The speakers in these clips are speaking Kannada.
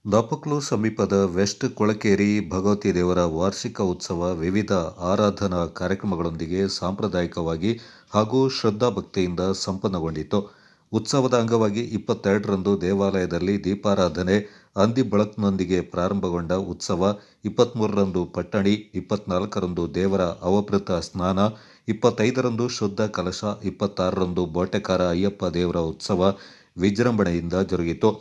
ದಾಪಕ್ಲು ಸಮೀಪದ ವೆಸ್ಟ್ ಕೊಳಕೇರಿ ಭಗವತಿ ದೇವರ ವಾರ್ಷಿಕ ಉತ್ಸವ ವಿವಿಧ ಆರಾಧನಾ ಕಾರ್ಯಕ್ರಮಗಳೊಂದಿಗೆ ಸಾಂಪ್ರದಾಯಿಕವಾಗಿ ಹಾಗೂ ಶ್ರದ್ಧಾಭಕ್ತಿಯಿಂದ ಸಂಪನ್ನಗೊಂಡಿತು. ಉತ್ಸವದ ಅಂಗವಾಗಿ 22ರಂದು ದೇವಾಲಯದಲ್ಲಿ ದೀಪಾರಾಧನೆ, ಹಂದಿ ಬೆಳಕಿನೊಂದಿಗೆ ಪ್ರಾರಂಭಗೊಂಡ ಉತ್ಸವ 23ರಂದು ಪಟ್ಟಣಿ, 24ರಂದು ದೇವರ ಅವಭೃತ ಸ್ನಾನ, 25ರಂದು ಶುದ್ಧ ಕಲಶ, 26ರಂದು ಬೋಟೆಕಾರ ಅಯ್ಯಪ್ಪ ದೇವರ ಉತ್ಸವ ವಿಜೃಂಭಣೆಯಿಂದ ಜರುಗಿತು.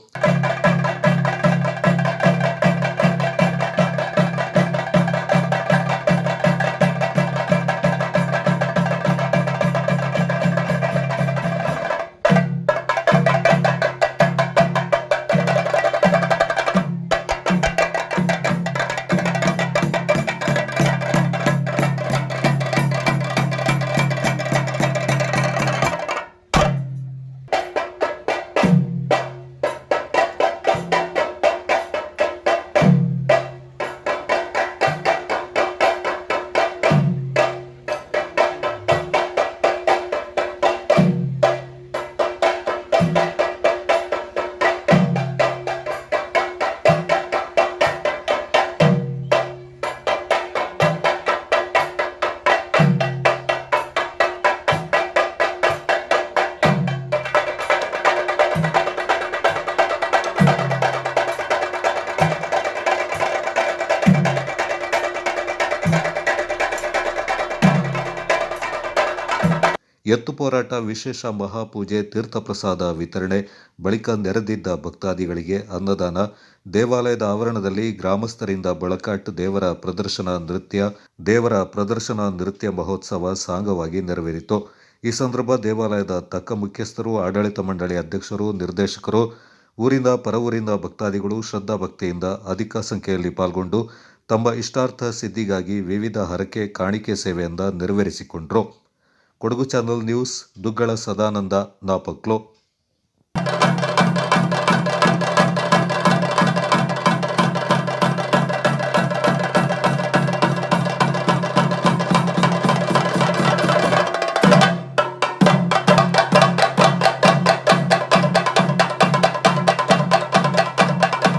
ಎತ್ತು ಪೋರಾಟ, ವಿಶೇಷ ಮಹಾಪೂಜೆ, ತೀರ್ಥಪ್ರಸಾದ ವಿತರಣೆ, ಬಳಿಕ ನೆರೆದಿದ್ದ ಭಕ್ತಾದಿಗಳಿಗೆ ಅನ್ನದಾನ, ದೇವಾಲಯದ ಆವರಣದಲ್ಲಿ ಗ್ರಾಮಸ್ಥರಿಂದ ಬಳಕಾಟ್ ದೇವರ ಪ್ರದರ್ಶನ ನೃತ್ಯ ಮಹೋತ್ಸವ ಸಾಂಗವಾಗಿ ನೆರವೇರಿತು. ಈ ಸಂದರ್ಭ ದೇವಾಲಯದ ತಕ್ಕ ಮುಖ್ಯಸ್ಥರು, ಆಡಳಿತ ಮಂಡಳಿ ಅಧ್ಯಕ್ಷರು, ನಿರ್ದೇಶಕರು, ಊರಿಂದ ಪರವೂರಿನ ಭಕ್ತಾದಿಗಳು ಶ್ರದ್ಧಾಭಕ್ತಿಯಿಂದ ಅಧಿಕ ಸಂಖ್ಯೆಯಲ್ಲಿ ಪಾಲ್ಗೊಂಡು ತಮ್ಮ ಇಷ್ಟಾರ್ಥ ಸಿದ್ಧಿಗಾಗಿ ವಿವಿಧ ಹರಕೆ, ಕಾಣಿಕೆ ಸೇವೆಯಿಂದ ನೆರವೇರಿಸಿಕೊಂಡರು. Kodagu channel news, Duggala Sadananda, Napoklu.